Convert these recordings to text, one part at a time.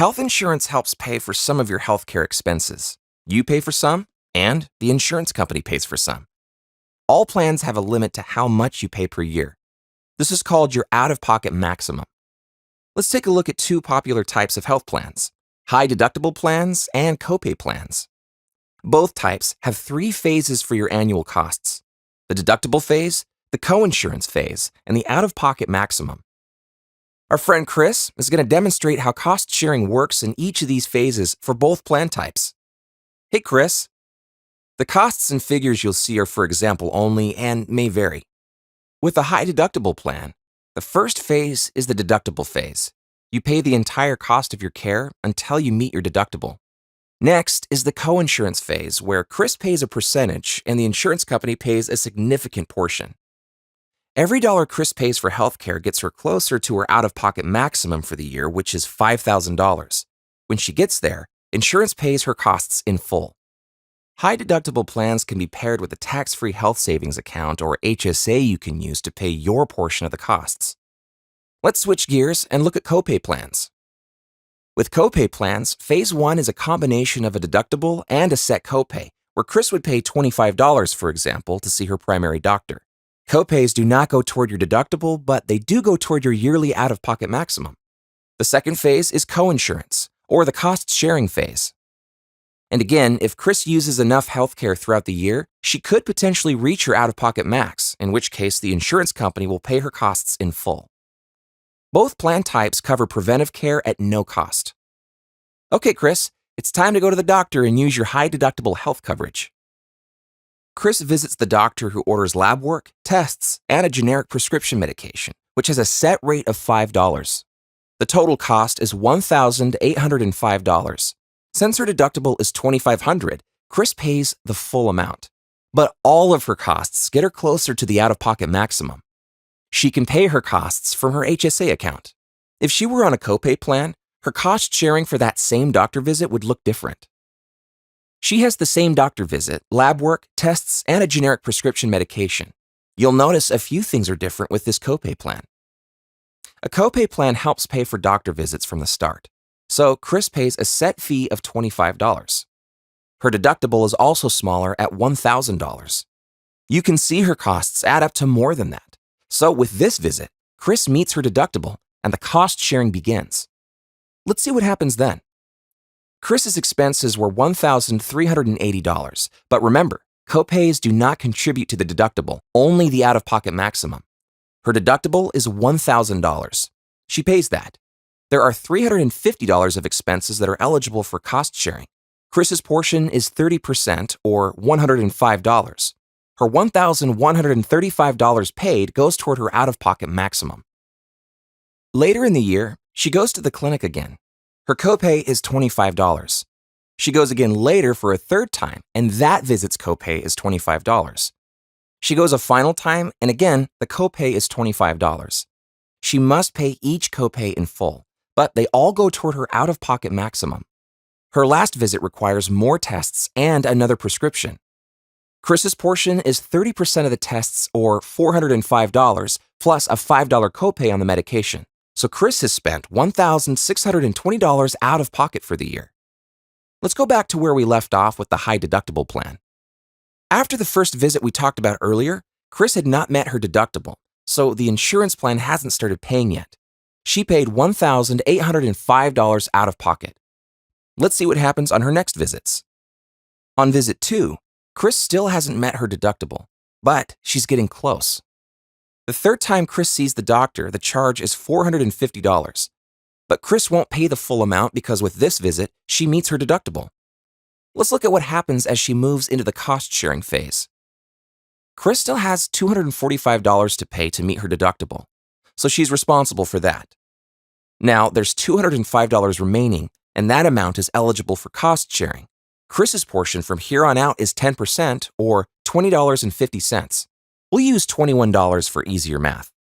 Health insurance helps pay for some of your healthcare expenses. You pay for some, and the insurance company pays for some. All plans have a limit to how much you pay per year. This is called your out-of-pocket maximum. Let's take a look at two popular types of health plans: high deductible plans and copay plans. Both types have three phases for your annual costs: the deductible phase, the coinsurance phase, and the out-of-pocket maximum. Our friend Chris is going to demonstrate how cost sharing works in each of these phases for both plan types. Hey Chris, the costs and figures you'll see are for example only and may vary. With the high deductible plan, the first phase is the deductible phase. You pay the entire cost of your care until you meet your deductible. Next is the coinsurance phase, where Chris pays a percentage and the insurance company pays a significant portion. Every dollar Chris pays for healthcare gets her closer to her out-of-pocket maximum for the year, which is $5,000. When she gets there, insurance pays her costs in full. High deductible plans can be paired with a tax-free health savings account or HSA you can use to pay your portion of the costs. Let's switch gears and look at copay plans. With copay plans, phase 1 is a combination of a deductible and a set copay, where Chris would pay $25, for example, to see her primary doctor. Copays do not go toward your deductible, but they do go toward your yearly out-of-pocket maximum. The second phase is coinsurance, or the cost-sharing phase. And again, if Chris uses enough healthcare throughout the year, she could potentially reach her out-of-pocket max, in which case the insurance company will pay her costs in full. Both plan types cover preventive care at no cost. Okay, Chris, it's time to go to the doctor and use your high-deductible health coverage. Chris visits the doctor, who orders lab work, tests, and a generic prescription medication, which has a set rate of $5. The total cost is $1,805. Since her deductible is $2,500, Chris pays the full amount. But all of her costs get her closer to the out-of-pocket maximum. She can pay her costs from her HSA account. If she were on a copay plan, her cost sharing for that same doctor visit would look different. She has the same doctor visit, lab work, tests, and a generic prescription medication. You'll notice a few things are different with this copay plan. A copay plan helps pay for doctor visits from the start, so Chris pays a set fee of $25. Her deductible is also smaller at $1,000. You can see her costs add up to more than that. So with this visit, Chris meets her deductible and the cost sharing begins. Let's see what happens then. Chris's expenses were $1,380, but remember, copays do not contribute to the deductible, only the out-of-pocket maximum. Her deductible is $1,000. She pays that. There are $350 of expenses that are eligible for cost sharing. Chris's portion is 30%, or $105. Her $1,135 paid goes toward her out-of-pocket maximum. Later in the year, she goes to the clinic again. Her copay is $25. She goes again later for a third time, and that visit's copay is $25. She goes a final time, and again, the copay is $25. She must pay each copay in full, but they all go toward her out-of-pocket maximum. Her last visit requires more tests and another prescription. Chris's portion is 30% of the tests, or $405, plus a $5 copay on the medication. So Chris has spent $1,620 out of pocket for the year. Let's go back to where we left off with the high deductible plan. After the first visit we talked about earlier, Chris had not met her deductible, so the insurance plan hasn't started paying yet. She paid $1,805 out of pocket. Let's see what happens on her next visits. On visit 2, Chris still hasn't met her deductible, but she's getting close. The third time Chris sees the doctor, the charge is $450. But Chris won't pay the full amount because with this visit, she meets her deductible. Let's look at what happens as she moves into the cost-sharing phase. Chris still has $245 to pay to meet her deductible, so she's responsible for that. Now, there's $205 remaining, and that amount is eligible for cost sharing. Chris's portion from here on out is 10%, or $20.50. We'll use $21 for easier math.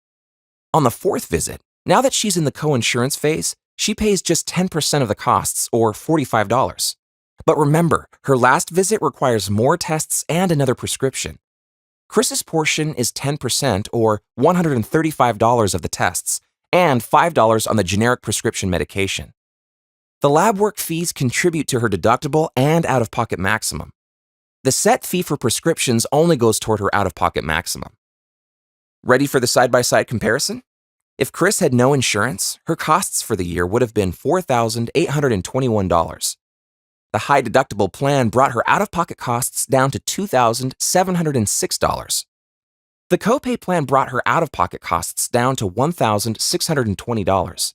On the fourth visit, now that she's in the coinsurance phase, she pays just 10% of the costs, or $45. But remember, her last visit requires more tests and another prescription. Chris's portion is 10%, or $135 of the tests, and $5 on the generic prescription medication. The lab work fees contribute to her deductible and out-of-pocket maximum. The set fee for prescriptions only goes toward her out-of-pocket maximum. Ready for the side-by-side comparison? If Chris had no insurance, her costs for the year would have been $4,821. The high deductible plan brought her out-of-pocket costs down to $2,706. The copay plan brought her out-of-pocket costs down to $1,620.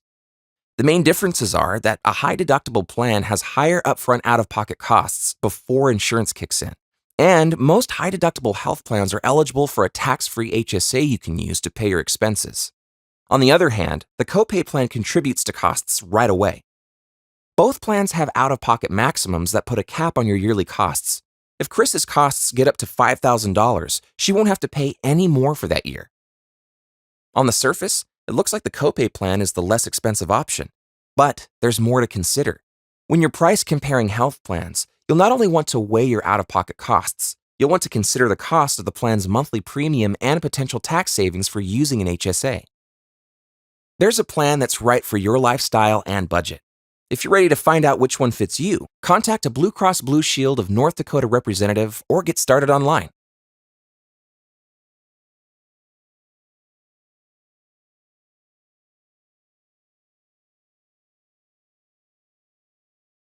The main differences are that a high deductible plan has higher upfront out-of-pocket costs before insurance kicks in, and most high deductible health plans are eligible for a tax-free HSA you can use to pay your expenses. On the other hand, the copay plan contributes to costs right away. Both plans have out-of-pocket maximums that put a cap on your yearly costs. If Chris's costs get up to $5,000, she won't have to pay any more for that year. On the surface, it looks like the copay plan is the less expensive option. But there's more to consider. When you're price comparing health plans, you'll not only want to weigh your out-of-pocket costs, you'll want to consider the cost of the plan's monthly premium and potential tax savings for using an HSA. There's a plan that's right for your lifestyle and budget. If you're ready to find out which one fits you, contact a Blue Cross Blue Shield of North Dakota representative or get started online.